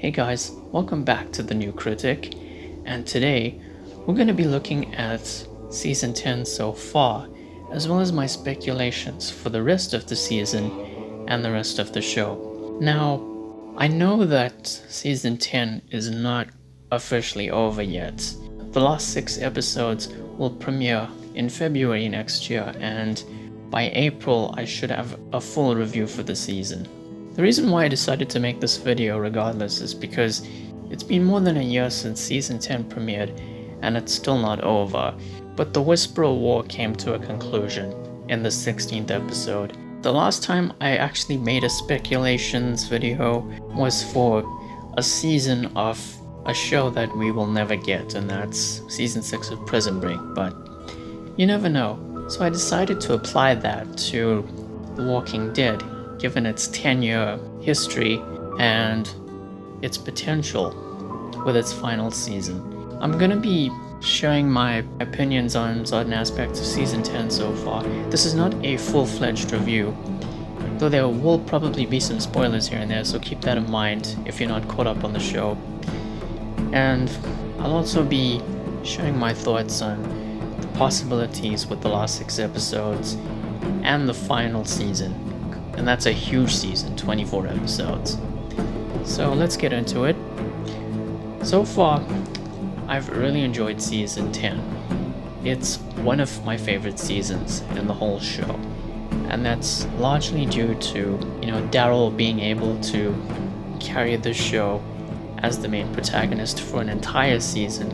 Hey guys, welcome back to The New Critic, and today we're going to be looking at Season 10 so far, as well as my speculations for the rest of the season and the rest of the show. Now, I know that Season 10 is not officially over yet. The last 6 episodes will premiere in February next year, and by April I should have a full review for the season. The reason why I decided to make this video regardless is because it's been more than a year since Season 10 premiered and it's still not over, but the Whisperer War came to a conclusion in the 16th episode. The last time I actually made a speculations video was for a season of a show that we will never get, and that's Season 6 of Prison Break, but you never know. So I decided to apply that to The Walking Dead, given its 10-year history and its potential with its final season. I'm gonna be sharing my opinions on certain aspects of Season 10 so far. This is not a full-fledged review, though there will probably be some spoilers here and there, so keep that in mind if you're not caught up on the show. And I'll also be sharing my thoughts on the possibilities with the last 6 episodes and the final season. And that's a huge season, 24 episodes. So let's get into it. So far, I've really enjoyed Season 10. It's one of my favorite seasons in the whole show. And that's largely due to, Daryl being able to carry the show as the main protagonist for an entire season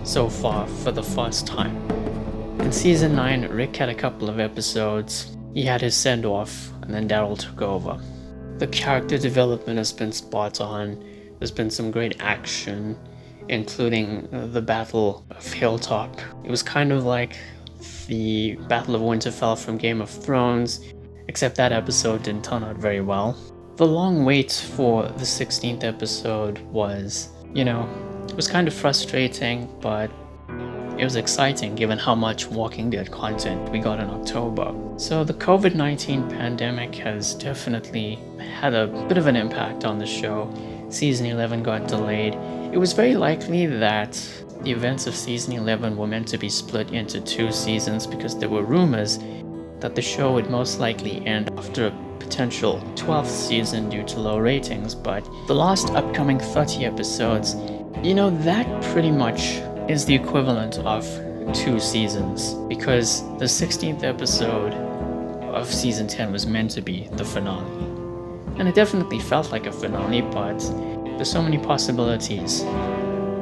so far for the first time. In Season 9, Rick had a couple of episodes. He had his send-off, and then Daryl took over. The character development has been spot on. There's been some great action, including the Battle of Hilltop. It was kind of like the Battle of Winterfell from Game of Thrones, except that episode didn't turn out very well. The long wait for the 16th episode was, it was kind of frustrating, but it was exciting given how much Walking Dead content we got in October. So the COVID-19 pandemic has definitely had a bit of an impact on the show. Season 11 got delayed. It was very likely that the events of Season 11 were meant to be split into 2 seasons because there were rumors that the show would most likely end after a potential 12th season due to low ratings, but the last upcoming 30 episodes, that pretty much is the equivalent of 2 seasons, because the 16th episode of Season 10 was meant to be the finale. And it definitely felt like a finale, but there's so many possibilities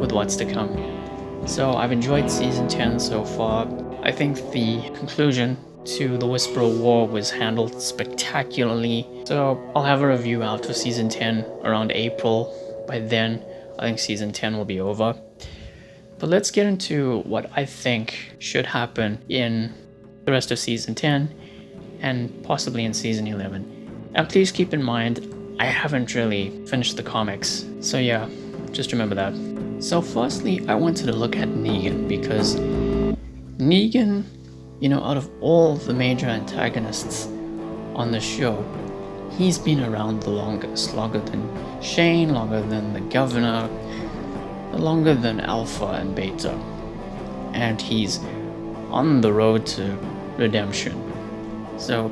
with what's to come. So I've enjoyed Season 10 so far. I think the conclusion to the Whisperer War was handled spectacularly. So I'll have a review out for Season 10 around April. By then, I think Season 10 will be over. But let's get into what I think should happen in the rest of Season 10 and possibly in Season 11. And please keep in mind, I haven't really finished the comics, so yeah, just remember that. So firstly, I wanted to look at Negan, because Negan, out of all the major antagonists on the show, he's been around the longest, longer than Shane, longer than the Governor, longer than Alpha and Beta, and he's on the road to redemption. So,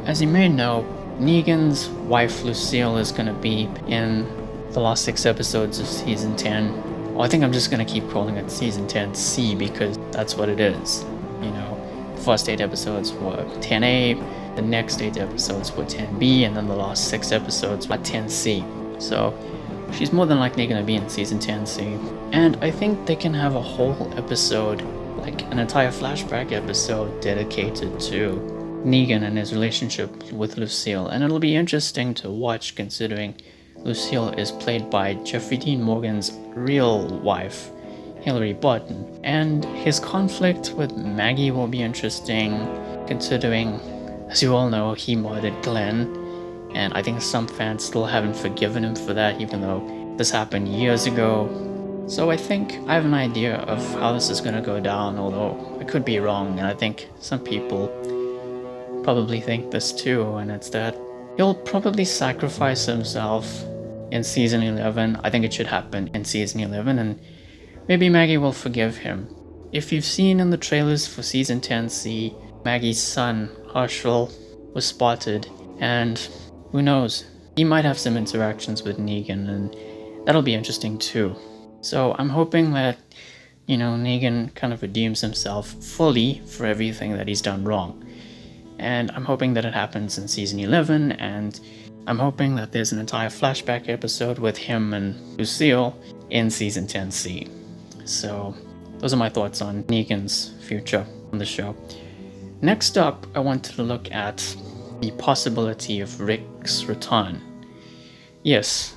as you may know, Negan's wife Lucille is going to be in the last 6 episodes of Season 10. Well, I think I'm just going to keep calling it Season 10C because that's what it is. The first 8 episodes were 10A, the next 8 episodes were 10B, and then the last 6 episodes were 10C. So she's more than likely going to be in Season 10C. And I think they can have a whole episode, like an entire flashback episode dedicated to Negan and his relationship with Lucille. And it'll be interesting to watch, considering Lucille is played by Jeffrey Dean Morgan's real wife, Hilary Barton. And his conflict with Maggie will be interesting, considering, as you all know, he murdered Glenn. And I think some fans still haven't forgiven him for that, even though this happened years ago. So I think I have an idea of how this is going to go down, although I could be wrong, and I think some people probably think this too, and it's that he'll probably sacrifice himself in season 11. I think it should happen in season 11, and maybe Maggie will forgive him. If you've seen in the trailers for season 10C, Maggie's son, Herschel, was spotted, and who knows, he might have some interactions with Negan, and that'll be interesting too. So I'm hoping that, Negan kind of redeems himself fully for everything that he's done wrong. And I'm hoping that it happens in season 11, and I'm hoping that there's an entire flashback episode with him and Lucille in season 10C. So those are my thoughts on Negan's future on the show. Next up, I wanted to look at the possibility of Rick's return. Yes,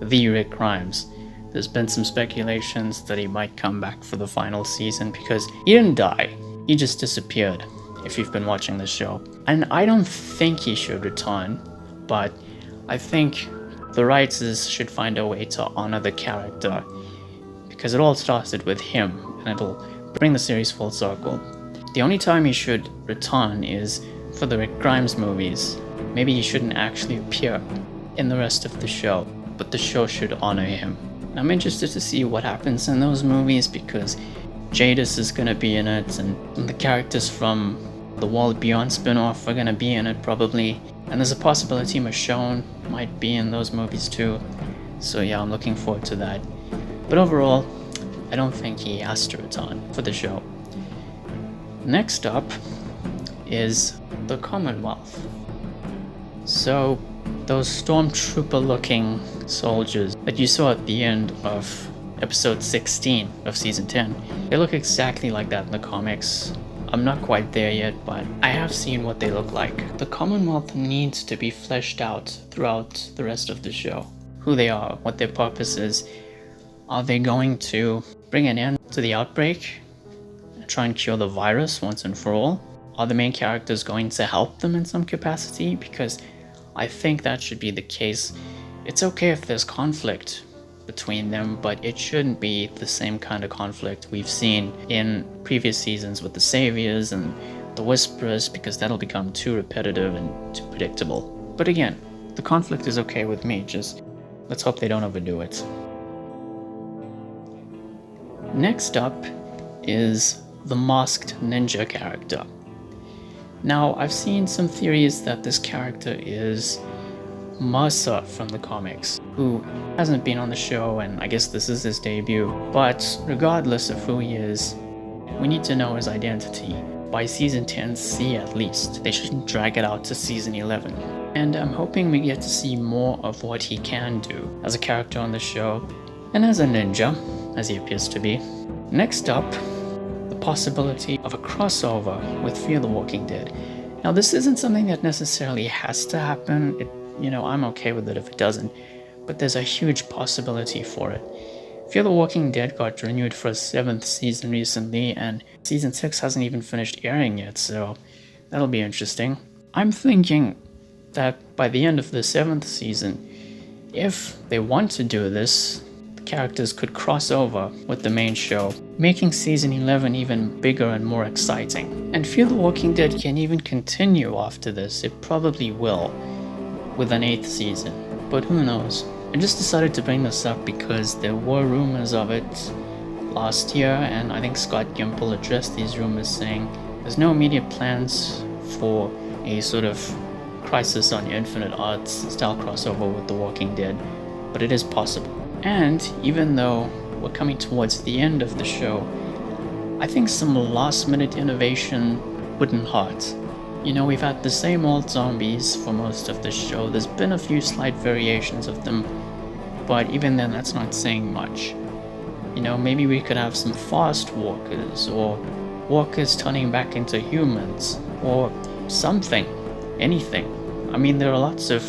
the Rick Grimes. There's been some speculations that he might come back for the final season because he didn't die, he just disappeared, if you've been watching the show. And I don't think he should return, but I think the writers should find a way to honor the character because it all started with him, and it'll bring the series full circle. The only time he should return is for the Rick Grimes movies. Maybe he shouldn't actually appear in the rest of the show, but the show should honor him. And I'm interested to see what happens in those movies because Jadis is going to be in it, and the characters from the World Beyond spin-off are going to be in it probably. And there's a possibility Michonne might be in those movies too. So yeah, I'm looking forward to that. But overall, I don't think he has to return for the show. Next up is the Commonwealth. So those stormtrooper looking soldiers that you saw at the end of episode 16 of season 10, they look exactly like that in the comics. I'm not quite there yet, but I have seen what they look like. The Commonwealth needs to be fleshed out throughout the rest of the show. Who they are, what their purpose is. Are they going to bring an end to the outbreak and try and cure the virus once and for all? Are the main characters going to help them in some capacity? Because I think that should be the case. It's okay if there's conflict between them, but it shouldn't be the same kind of conflict we've seen in previous seasons with the Saviors and the Whisperers, because that'll become too repetitive and too predictable. But again, the conflict is okay with me, just let's hope they don't overdo it. Next up is the masked ninja character. Now, I've seen some theories that this character is Mercer from the comics, who hasn't been on the show, and I guess this is his debut. But regardless of who he is, we need to know his identity by season 10C at least. They shouldn't drag it out to season 11. And I'm hoping we get to see more of what he can do as a character on the show, and as a ninja, as he appears to be. Next up, the possibility of a crossover with Fear the Walking Dead. Now, this isn't something that necessarily has to happen. I'm okay with it if it doesn't, but there's a huge possibility for it. Fear the Walking Dead got renewed for a 7th season recently, and season 6 hasn't even finished airing yet, so that'll be interesting. I'm thinking that by the end of the 7th season, if they want to do this, the characters could cross over with the main show, making season 11 even bigger and more exciting. And Fear the Walking Dead can even continue after this. It probably will, with an 8th season, but who knows. I just decided to bring this up because there were rumors of it last year, and I think Scott Gimple addressed these rumors saying there's no immediate plans for a sort of Crisis on Infinite Earths style crossover with The Walking Dead, but it is possible. And even though we're coming towards the end of the show, I think some last minute innovation wouldn't hurt. We've had the same old zombies for most of the show. There's been a few slight variations of them, but even then that's not saying much. Maybe we could have some fast walkers, or walkers turning back into humans, or something, anything. I mean, there are lots of,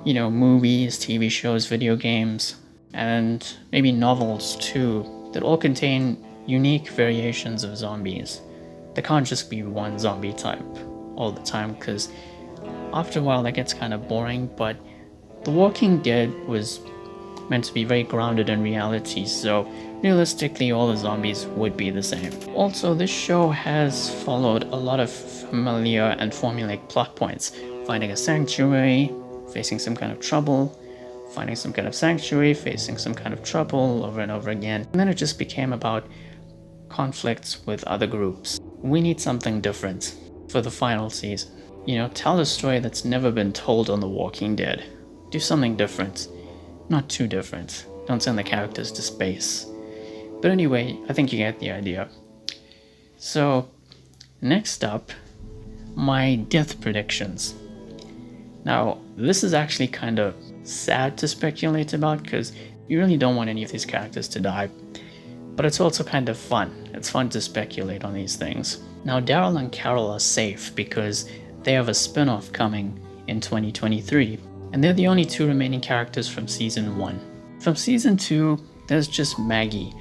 movies, TV shows, video games, and maybe novels too, that all contain unique variations of zombies. There can't just be one zombie type all the time, because after a while that gets kind of boring. But The Walking Dead was meant to be very grounded in reality, so realistically all the zombies would be the same. Also, this show has followed a lot of familiar and formulaic plot points: finding a sanctuary, facing some kind of trouble, finding some kind of sanctuary, facing some kind of trouble over and over again. And then it just became about conflicts with other groups. We need something different for the final season. You know, tell a story that's never been told on The Walking Dead. Do something different. Not too different. Don't send the characters to space. But anyway, I think you get the idea. So, next up, my death predictions. Now, this is actually kind of sad to speculate about because you really don't want any of these characters to die. But it's also kind of fun. It's fun to speculate on these things. Now, Daryl and Carol are safe because they have a spin-off coming in 2023, and they're the only two remaining characters from Season 1. From Season 2, there's just Maggie.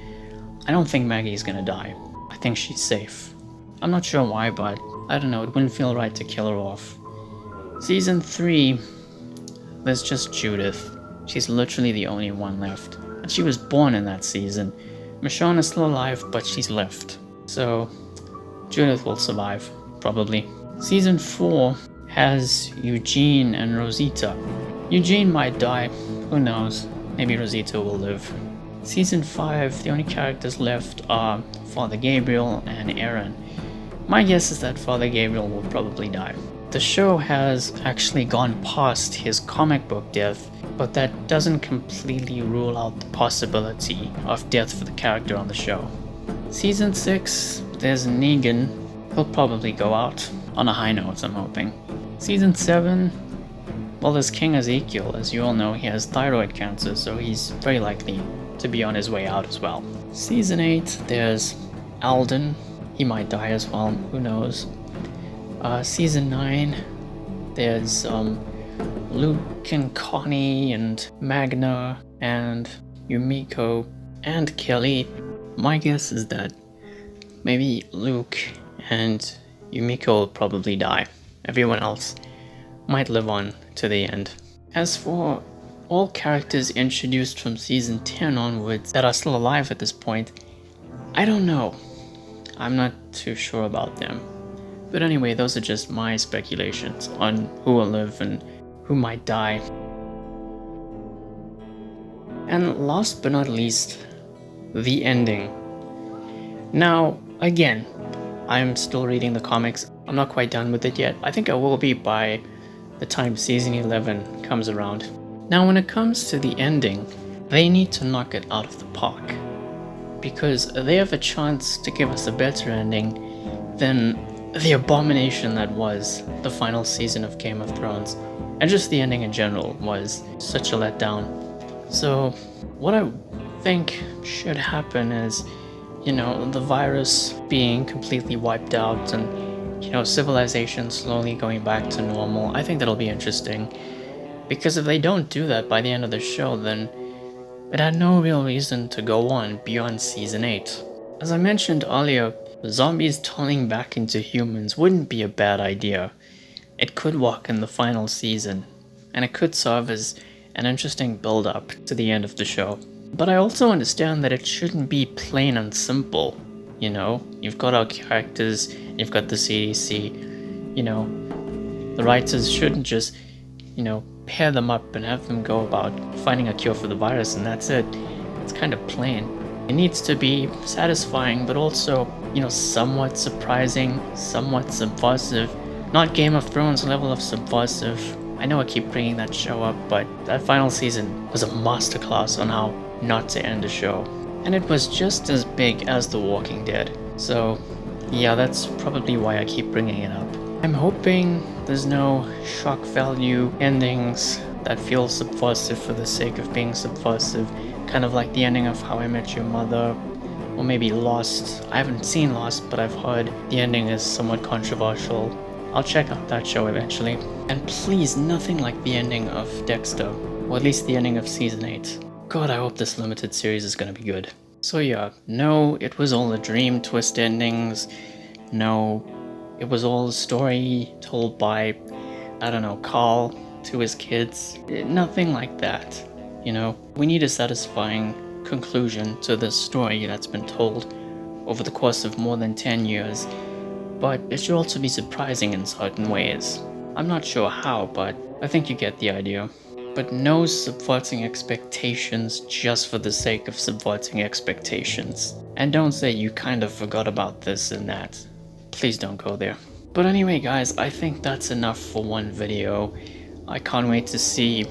I don't think Maggie's gonna die. I think she's safe. I'm not sure why, but I don't know, it wouldn't feel right to kill her off. Season 3, there's just Judith. She's literally the only one left. And she was born in that season. Michonne is still alive, but she's left. So, Judith will survive, probably. Season 4 has Eugene and Rosita. Eugene might die, who knows, maybe Rosita will live. Season 5, the only characters left are Father Gabriel and Aaron. My guess is that Father Gabriel will probably die. The show has actually gone past his comic book death, but that doesn't completely rule out the possibility of death for the character on the show. Season 6, there's Negan. He'll probably go out on a high note, I'm hoping. Season 7, well, there's King Ezekiel. As you all know, he has thyroid cancer, so he's very likely to be on his way out as well. Season 8, there's Alden. He might die as well, who knows. Season 9, there's Luke and Connie and Magna and Yumiko and Kelly. My guess is that maybe Luke and Yumiko will probably die. Everyone else might live on to the end. As for all characters introduced from Season 10 onwards that are still alive at this point, I don't know. I'm not too sure about them. But anyway, those are just my speculations on who will live and who might die. And last but not least, the ending. Now, again, I'm still reading the comics. I'm not quite done with it yet. I think I will be by the time Season 11 comes around. Now, when it comes to the ending, they need to knock it out of the park, because they have a chance to give us a better ending than the abomination that was the final season of Game of Thrones, and just the ending in general was such a letdown. So what I think should happen is, you know, the virus being completely wiped out and, you know, civilization slowly going back to normal. I think that'll be interesting, because if they don't do that by the end of the show, then it had no real reason to go on beyond Season 8. As I mentioned earlier, zombies turning back into humans wouldn't be a bad idea. It could work in the final season, and it could serve as an interesting build-up to the end of the show. But I also understand that it shouldn't be plain and simple, you know? You've got our characters, you've got the CDC, you know? The writers shouldn't just, you know, pair them up and have them go about finding a cure for the virus and that's it. It's kind of plain. It needs to be satisfying, but also, you know, somewhat surprising, somewhat subversive. Not Game of Thrones level of subversive. I know I keep bringing that show up, but that final season was a masterclass on how not to end a show. And it was just as big as The Walking Dead. So, yeah, that's probably why I keep bringing it up. I'm hoping there's no shock value endings that feel subversive for the sake of being subversive. Kind of like the ending of How I Met Your Mother, or maybe Lost. I haven't seen Lost, but I've heard the ending is somewhat controversial. I'll check out that show eventually. And please, nothing like the ending of Dexter, or at least the ending of Season 8. God, I hope this limited series is gonna be good. So yeah, no, it was all a dream twist endings. No, it was all a story told by, I don't know, Carl to his kids. Nothing like that. You know, we need a satisfying conclusion to this story that's been told over the course of more than 10 years, but it should also be surprising in certain ways. I'm not sure how, but I think you get the idea. but no subverting expectations just for the sake of subverting expectations. And don't say you kind of forgot about this and that. Please don't go there. But anyway guys, I think that's enough for one video. I can't wait to see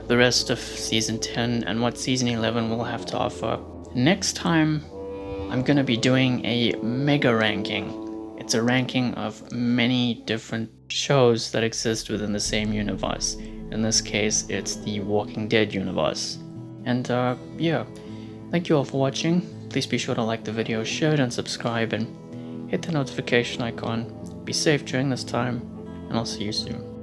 the rest of Season 10 and what Season 11 will have to offer. Next time, I'm gonna be doing a mega ranking. It's a ranking of many different shows that exist within the same universe. In this case, it's the Walking Dead universe. And yeah, thank you all for watching. Please be sure to like the video, share it and subscribe, and hit the notification icon. Be safe during this time, and I'll see you soon.